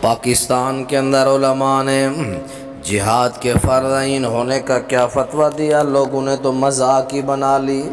پاکستان کے اندر علماء نے جہاد کے فرض عین ہونے کا کیا فتویٰ دیا، لوگوں نے تو مذاق ہی بنا لی۔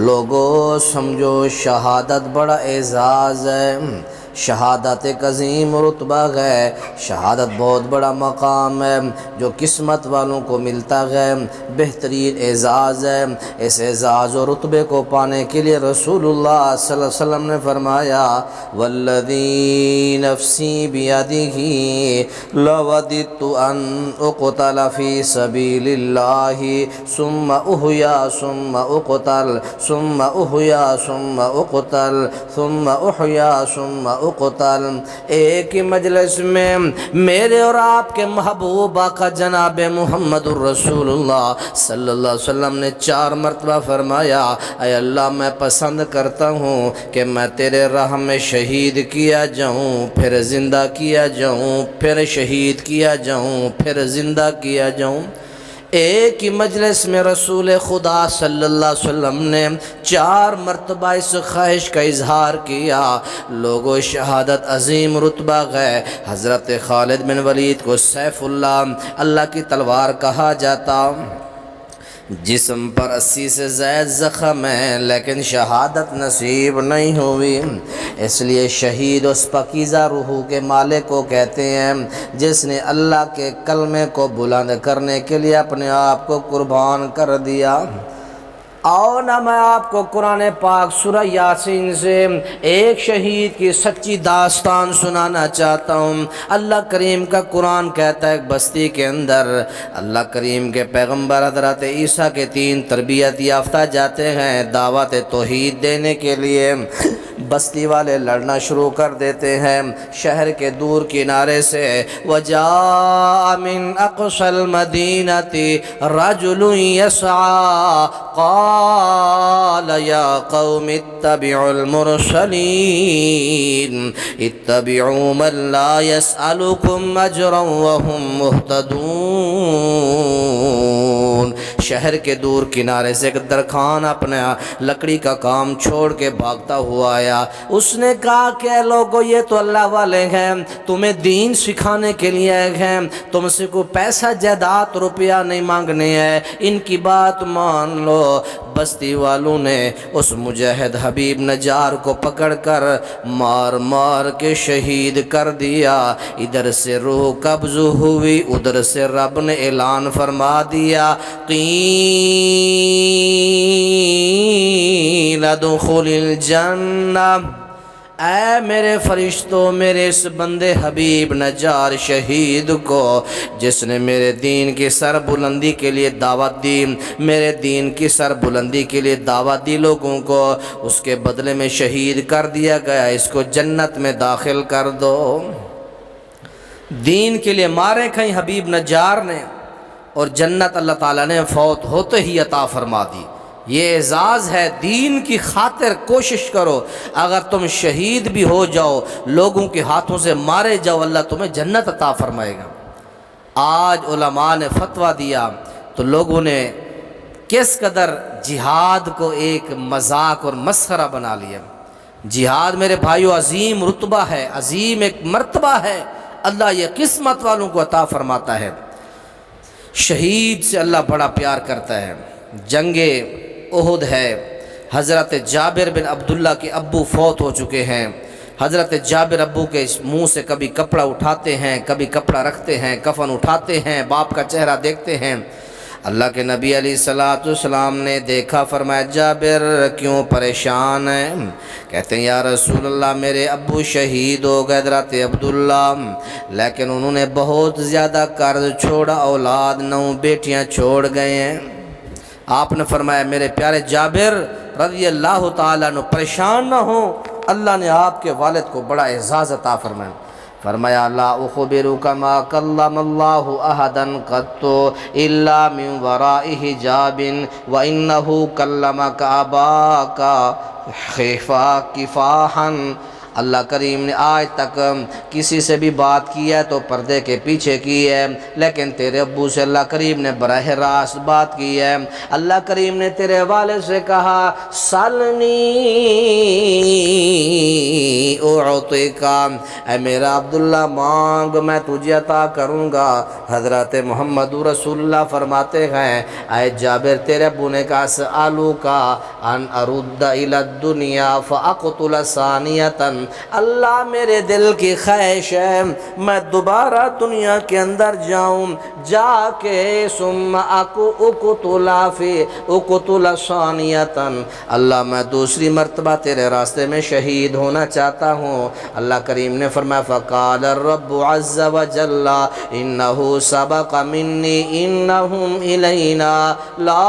لوگوں سمجھو شہادت بڑا اعزاز ہے، شہادت ایک عظیم رتبہ ہے، شہادت بہت بڑا مقام ہے جو قسمت والوں کو ملتا ہے، بہترین اعزاز ہے۔ اس اعزاز و رتبے کو پانے کے لیے رسول اللہ صلی اللہ علیہ وسلم نے فرمایا والذی نفسی بیدہ لوددت ان اقتل فی سبیل اللہ ثم احیا ثم اقتل ثم احیا ثم اقتل ثم احیا ثم اقتل۔ ایک ہی مجلس میں میرے اور آپ کے محبوب آقا جناب محمد الرسول اللہ صلی اللہ علیہ وسلم نے 4 مرتبہ فرمایا اے اللہ میں پسند کرتا ہوں کہ میں تیرے راہ میں شہید کیا جاؤں، پھر زندہ کیا جاؤں، پھر شہید کیا جاؤں، پھر زندہ کیا جاؤں۔ ایک ہی مجلس میں رسول خدا صلی اللہ علیہ وسلم نے 4 مرتبہ اس خواہش کا اظہار کیا۔ لوگوں شہادت عظیم رتبہ ہے۔ حضرت خالد بن ولید کو سیف اللہ کی تلوار کہا جاتا، جسم پر 80 سے زائد زخم ہے لیکن شہادت نصیب نہیں ہوئی، اس لیے شہید اس پاکیزہ روح کے مالک کو کہتے ہیں جس نے اللہ کے کلمے کو بلند کرنے کے لیے اپنے آپ کو قربان کر دیا۔ اور نہ میں آپ کو قرآن پاک سورہ یاسین سے ایک شہید کی سچی داستان سنانا چاہتا ہوں۔ اللہ کریم کا قرآن کہتا ہے ایک بستی کے اندر اللہ کریم کے پیغمبر حضرت عیسیٰ کے 3 تربیت یافتہ جاتے ہیں دعوت توحید دینے کے لیے۔ بستی والے لڑنا شروع کر دیتے ہیں شہر کے دور کنارے سے۔ وَجَاءَ مِنْ أَقْصَى الْمَدِينَةِ رَجُلٌ يَسْعَىٰ قَالَ يَا قَوْمِ اتَّبِعُوا الْمُرْسَلِينَ اتَّبِعُوا مَنْ لَا يَسْأَلُكُمْ أَجْرًا وَهُمْ مُهْتَدُونَ۔ شہر کے دور کنارے سے ایک درخان اپنے لکڑی کا کام چھوڑ کے بھاگتا ہوا آیا۔ اس نے کہا کہ اے لوگو یہ تو اللہ والے ہیں، تمہیں دین سکھانے کے لیے ہیں، تم سے کوئی پیسہ جائیداد روپیہ نہیں مانگنے ہیں، ان کی بات مان لو۔ بستی والوں نے اس مجاہد حبیب نجار کو پکڑ کر مار مار کے شہید کر دیا۔ ادھر سے روح قبض ہوئی، ادھر سے رب نے اعلان فرما دیا قیل ادخل الجنہ، اے میرے فرشتوں میرے اس بندے حبیب نجار شہید کو جس نے میرے دین کی سر بلندی کے لیے دعوت دی، میرے دین کی سر بلندی کے لیے دعوت دی لوگوں کو، اس کے بدلے میں شہید کر دیا گیا، اس کو جنت میں داخل کر دو۔ دین کے لیے مارے کہیں حبیب نجار نے اور جنت اللہ تعالیٰ نے فوت ہوتے ہی عطا فرما دی۔ یہ اعزاز ہے، دین کی خاطر کوشش کرو، اگر تم شہید بھی ہو جاؤ لوگوں کے ہاتھوں سے مارے جاؤ اللہ تمہیں جنت عطا فرمائے گا۔ آج علماء نے فتویٰ دیا تو لوگوں نے کس قدر جہاد کو ایک مذاق اور مسخرہ بنا لیا۔ جہاد میرے بھائیو عظیم رتبہ ہے، عظیم ایک مرتبہ ہے، اللہ یہ قسمت والوں کو عطا فرماتا ہے۔ شہید سے اللہ بڑا پیار کرتا ہے۔ جنگ احد ہے، حضرت جابر بن عبداللہ کے ابو فوت ہو چکے ہیں۔ حضرت جابر ابو کے منہ سے کبھی کپڑا اٹھاتے ہیں کبھی کپڑا رکھتے ہیں، کفن اٹھاتے ہیں، باپ کا چہرہ دیکھتے ہیں۔ اللہ کے نبی علیہ السلام نے دیکھا، فرمایا جابر کیوں پریشان ہیں؟ کہتے ہیں یا رسول اللہ میرے ابو شہید ہو گئے حضرت عبداللہ، لیکن انہوں نے بہت زیادہ قرض چھوڑا، اولاد 9 بیٹیاں چھوڑ گئے ہیں۔ آپ نے فرمایا میرے پیارے جابر رضی اللہ تعالیٰ عنہ پریشان نہ ہوں، اللہ نے آپ کے والد کو بڑا اعزاز عطا فرمایا۔ فرمایا لا اخبرک ما کلم اللہ احدا قط الا من وراء حجاب وانہ کلمک اباک کفاحا اللہ کریم نے آج تک کسی سے بھی بات کی ہے تو پردے کے پیچھے کی ہے، لیکن تیرے ابو سے اللہ کریم نے براہ راست بات کی ہے۔ اللہ کریم نے تیرے والد سے کہا سلنی اعطیک، اے میرا عبداللہ مانگ میں تجھے عطا کروں گا۔ حضرت محمد رسول اللہ فرماتے ہیں اے جابر تیرے ابو نے کہا اسألک ان ارد الی الدنیا فاقتل ثانیۃ، اللہ میرے دل کی خواہش ہے میں دوبارہ دنیا کے اندر جاؤں، جا کے ثم اقتل ثانیۃ، اللہ میں دوسری مرتبہ تیرے راستے میں شہید ہونا چاہتا ہوں۔ اللہ کریم نے فرمایا فقال الرب عز وجل انہ سبق منی انہم الینا لا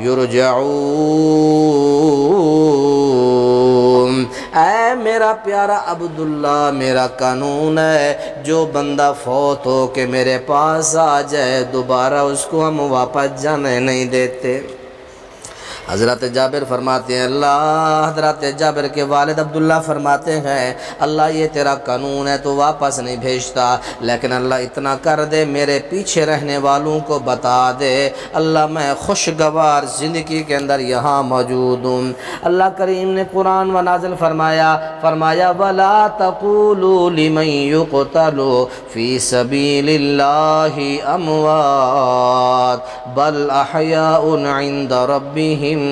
یرجعون۔ اے میرا پیارا عبداللہ، میرا قانون ہے جو بندہ فوت ہو کے میرے پاس آ جائے دوبارہ اس کو ہم واپس جانے نہیں دیتے۔ حضرت جابر فرماتے ہیں حضرت جابر کے والد عبداللہ فرماتے ہیں اللہ یہ تیرا قانون ہے تو واپس نہیں بھیجتا، لیکن اللہ اتنا کر دے میرے پیچھے رہنے والوں کو بتا دے اللہ میں خوشگوار زندگی کے اندر یہاں موجود ہوں۔ اللہ کریم نے قرآن و نازل فرمایا وَلَا تَقُولُوا لِمَنْ يُقْتَلُ فِي سَبِيلِ اللَّهِ أَمْوَاتٌ بَلْ أَحْيَاءٌ عِنْدَ رَبِّهِمْ یرزقون۔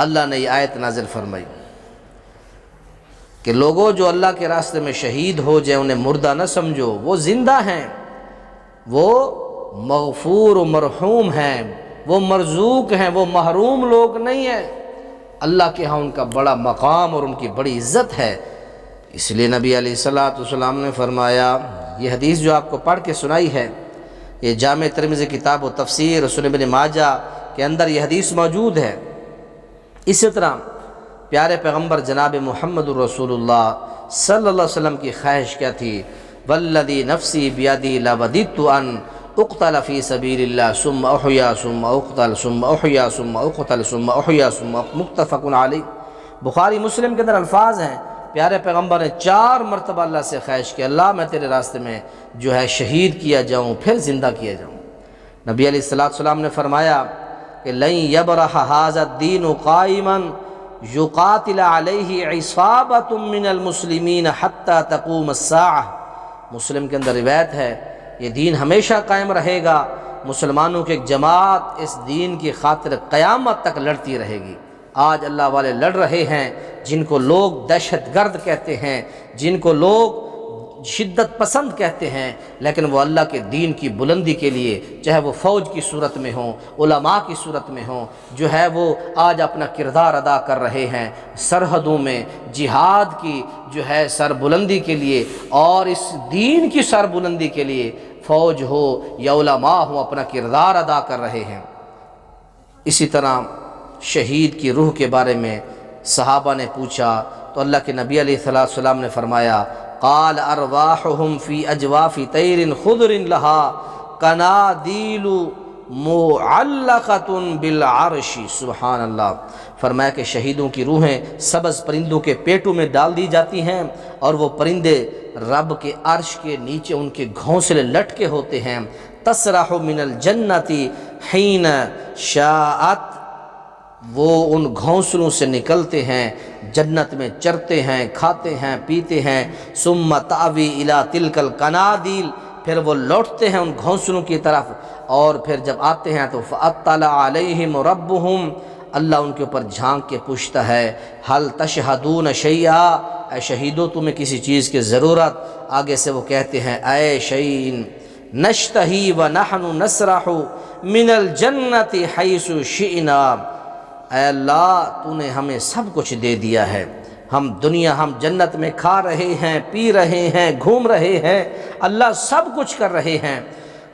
اللہ نے یہ آیت نازل فرمائی کہ لوگوں جو اللہ کے راستے میں شہید ہو جائے انہیں مردہ نہ سمجھو، وہ زندہ ہیں، وہ مغفور و مرحوم ہیں، وہ مرزوق ہیں، وہ محروم لوگ نہیں ہیں۔ اللہ کے ہاں ان کا بڑا مقام اور ان کی بڑی عزت ہے۔ اس لیے نبی علیہ السلام نے فرمایا، یہ حدیث جو آپ کو پڑھ کے سنائی ہے یہ جامع ترمذی کتاب و تفسیر سنن ابن ماجہ کے اندر یہ حدیث موجود ہے۔ اسی طرح پیارے پیغمبر جناب محمد رسول اللہ صلی اللہ علیہ وسلم کی خواہش کیا تھی والذی نفسی بیدی لوددت ان اقتل فی سبیل اللہ ثم احیا ثم اقتل ثم احیا ثم اقتل ثم احیا ثم متفق علیہ۔ بخاری مسلم کے اندر الفاظ ہیں پیارے پیغمبر نے 4 مرتبہ اللہ سے خواہش کی اللہ میں تیرے راستے میں جو ہے شہید کیا جاؤں پھر زندہ کیا جاؤں۔ نبی علیہ السلام نے فرمایا کہ لن یبرح ھذا الدین قائما یقاتل علیہ عصابۃ من المسلمین حتی تقوم الساعہ۔ مسلم کے اندر روایت ہے یہ دین ہمیشہ قائم رہے گا، مسلمانوں کی ایک جماعت اس دین کی خاطر قیامت تک لڑتی رہے گی۔ آج اللہ والے لڑ رہے ہیں جن کو لوگ دہشت گرد کہتے ہیں، جن کو لوگ شدت پسند کہتے ہیں، لیکن وہ اللہ کے دین کی بلندی کے لیے چاہے وہ فوج کی صورت میں ہوں، علماء کی صورت میں ہوں، جو ہے وہ آج اپنا کردار ادا کر رہے ہیں سرحدوں میں جہاد کی جو ہے سر بلندی کے لیے، اور اس دین کی سر بلندی کے لیے فوج ہو یا علماء ہوں اپنا کردار ادا کر رہے ہیں۔ اسی طرح شہید کی روح کے بارے میں صحابہ نے پوچھا تو اللہ کے نبی علیہ السلام نے فرمایا قال ارواحهم فی اجواف طیر خضر لها قنادیل معلقۃ بالعرش۔ سبحان اللہ۔ فرمایا کہ شہیدوں کی روحیں سبز پرندوں کے پیٹوں میں ڈال دی جاتی ہیں اور وہ پرندے رب کے عرش کے نیچے ان کے گھونسلے لٹکے ہوتے ہیں۔ تسرح من الجنت حین شاءت، وہ ان گھونسلوں سے نکلتے ہیں، جنت میں چرتے ہیں، کھاتے ہیں، پیتے ہیں۔ ثم تاوی الی تلک القنادیل، پھر وہ لوٹتے ہیں ان گھونسلوں کی طرف، اور پھر جب آتے ہیں تو فاطلع علیہم ربہم، اللہ ان کے اوپر جھانک کے پوچھتا ہے حل تشہدون شیئا، اے شہیدو تمہیں کسی چیز کی ضرورت؟ آگے سے وہ کہتے ہیں اے شیئن نشتہی ونحن نسرح من الجنت حیث شئنا، اے اللہ تو نے ہمیں سب کچھ دے دیا ہے، ہم جنت میں کھا رہے ہیں، پی رہے ہیں، گھوم رہے ہیں، اللہ سب کچھ کر رہے ہیں۔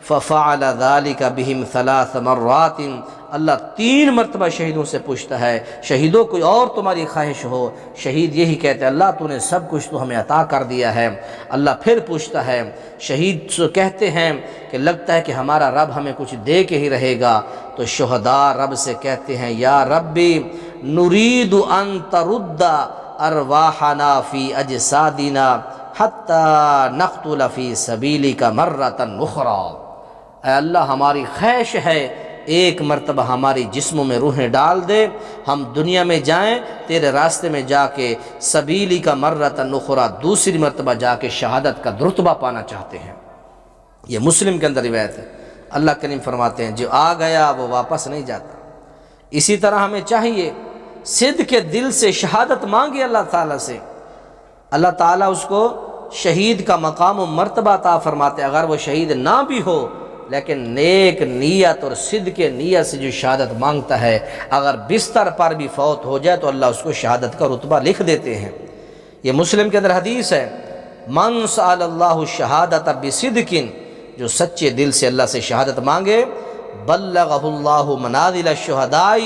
ففعل ذلك بهم 3 مرات، اللہ 3 مرتبہ شہیدوں سے پوچھتا ہے شہیدوں کوئی اور تمہاری خواہش ہو؟ شہید یہی کہتے ہیں اللہ تو نے سب کچھ تو ہمیں عطا کر دیا ہے۔ اللہ پھر پوچھتا ہے، شہید سے کہتے ہیں کہ لگتا ہے کہ ہمارا رب ہمیں کچھ دے کے ہی رہے گا، تو شہداء رب سے کہتے ہیں یا ربی نرید ان ترد ارواحنا فی اجسادنا حتی نقتل فی سبیلک مرۃ اخری، اے اللہ ہماری خواہش ہے ایک مرتبہ ہماری جسموں میں روحیں ڈال دے، ہم دنیا میں جائیں تیرے راستے میں جا کے سبیلی کا مرۃ اخری دوسری مرتبہ جا کے شہادت کا رتبہ پانا چاہتے ہیں۔ یہ مسلم کے اندر روایت ہے۔ اللہ کریم فرماتے ہیں جو آ گیا وہ واپس نہیں جاتا۔ اسی طرح ہمیں چاہیے صدق کے دل سے شہادت مانگے اللہ تعالیٰ سے، اللہ تعالیٰ اس کو شہید کا مقام و مرتبہ عطا فرماتے، اگر وہ شہید نہ بھی ہو لیکن نیک نیت اور صدق نیت سے جو شہادت مانگتا ہے، اگر بستر پر بھی فوت ہو جائے تو اللہ اس کو شہادت کا رتبہ لکھ دیتے ہیں۔ یہ مسلم کے اندر حدیث ہے، من سأل اللہ الشہادۃ بصدق، جو سچے دل سے اللہ سے شہادت مانگے، بلغہ اللہ منازل الشہداء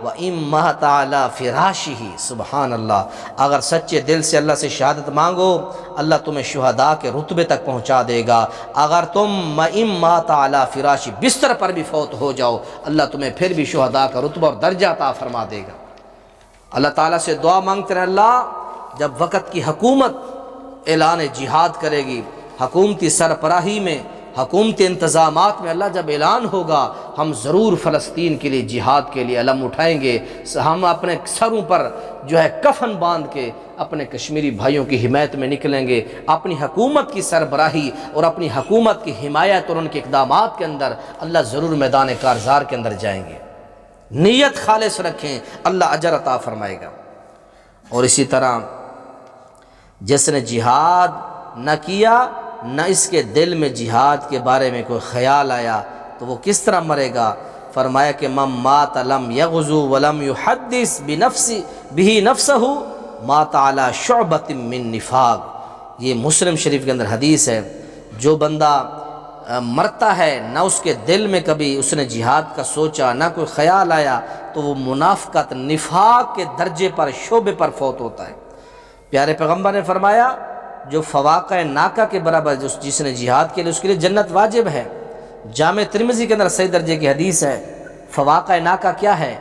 وَإِن مَاتَ عَلَى فِرَاشِهِ، سبحان اللہ، اگر سچے دل سے اللہ سے شہادت مانگو اللہ تمہیں شہداء کے رتبے تک پہنچا دے گا۔ اگر تم وَإِن مَاتَ عَلَى فِرَاشِهِ بستر پر بھی فوت ہو جاؤ اللہ تمہیں پھر بھی شہداء کا رتبہ اور درجہ عطا فرما دے گا۔ اللہ تعالیٰ سے دعا مانگتے رہے، اللہ جب وقت کی حکومت اعلان جہاد کرے گی، حکومتی سربراہی میں، حکومتی انتظامات میں اللہ جب اعلان ہوگا ہم ضرور فلسطین کے لیے جہاد کے لیے علم اٹھائیں گے، ہم اپنے سروں پر جو ہے کفن باندھ کے اپنے کشمیری بھائیوں کی حمایت میں نکلیں گے، اپنی حکومت کی سربراہی اور اپنی حکومت کی حمایت اور ان کے اقدامات کے اندر اللہ ضرور میدان کارزار کے اندر جائیں گے۔ نیت خالص رکھیں اللہ اجر عطا فرمائے گا۔ اور اسی طرح جس نے جہاد نہ کیا نہ اس کے دل میں جہاد کے بارے میں کوئی خیال آیا تو وہ کس طرح مرے گا؟ فرمایا کہ من مات لم یغزو ولم یحدث به نفسه مات علی شعبۃ من نفاق، یہ مسلم شریف کے اندر حدیث ہے۔ جو بندہ مرتا ہے نہ اس کے دل میں کبھی اس نے جہاد کا سوچا نہ کوئی خیال آیا تو وہ منافقت نفاق کے درجے پر شعبے پر فوت ہوتا ہے۔ پیارے پیغمبر نے فرمایا جو فواقہ ناکہ کے برابر جس نے جہاد کے لیے اس کے لیے جنت واجب ہے۔ جامع ترمذی کے اندر صحیح درجے کی حدیث ہے۔ فواقہ ناکہ کیا ہے؟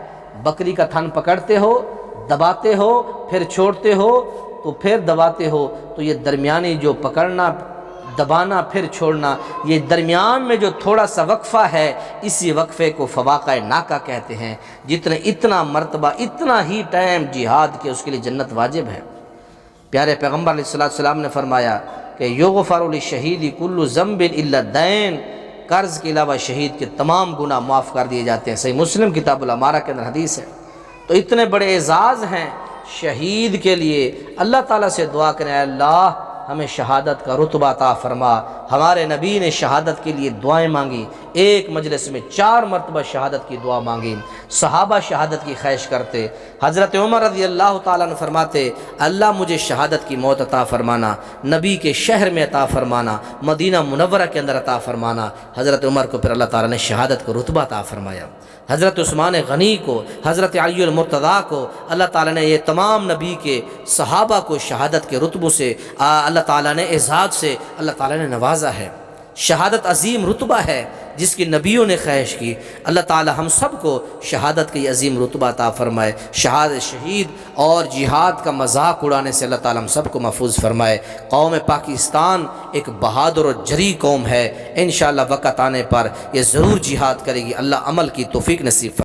بکری کا تھن پکڑتے ہو، دباتے ہو، پھر چھوڑتے ہو تو پھر دباتے ہو، تو یہ درمیانی جو پکڑنا، دبانا، پھر چھوڑنا، یہ درمیان میں جو تھوڑا سا وقفہ ہے اسی وقفے کو فواقہ ناکہ کہتے ہیں۔ جتنے اتنا مرتبہ اتنا ہی ٹائم جہاد کے اس کے لیے جنت واجب ہے۔ پیارے پیغمبر علیہ السلام نے فرمایا کہ یغفر للشہید کل ذنب الا الدین، قرض کے علاوہ شہید کے تمام گناہ معاف کر دیے جاتے ہیں۔ صحیح مسلم کتاب الامارہ کے اندر حدیث ہے۔ تو اتنے بڑے اعزاز ہیں شہید کے لیے، اللہ تعالیٰ سے دعا کریں اے اللہ ہمیں شہادت کا رتبہ عطا فرما۔ ہمارے نبی نے شہادت کے لیے دعائیں مانگی، ایک مجلس میں 4 مرتبہ شہادت کی دعا مانگی۔ صحابہ شہادت کی خواہش کرتے، حضرت عمر رضی اللہ تعالیٰ عنہ فرماتے اللہ مجھے شہادت کی موت عطا فرمانا، نبی کے شہر میں عطا فرمانا، مدینہ منورہ کے اندر عطا فرمانا۔ حضرت عمر کو پھر اللہ تعالیٰ نے شہادت کو رتبہ عطا فرمایا۔ حضرت عثمان غنی کو، حضرت علی المرتضیٰ کو اللہ تعالیٰ نے، یہ تمام نبی کے صحابہ کو شہادت کے رتبوں سے اللہ تعالیٰ نے، اعزاز سے اللہ تعالیٰ نے نوازا ہے۔ شہادت عظیم رتبہ ہے جس کی نبیوں نے خواہش کی۔ اللہ تعالیٰ ہم سب کو شہادت کی عظیم رتبہ عطا فرمائے۔ شہید اور جہاد کا مذاق اڑانے سے اللہ تعالیٰ ہم سب کو محفوظ فرمائے۔ قوم پاکستان ایک بہادر اور جری قوم ہے، انشاءاللہ وقت آنے پر یہ ضرور جہاد کرے گی۔ اللہ عمل کی توفیق نصیب فرمائے۔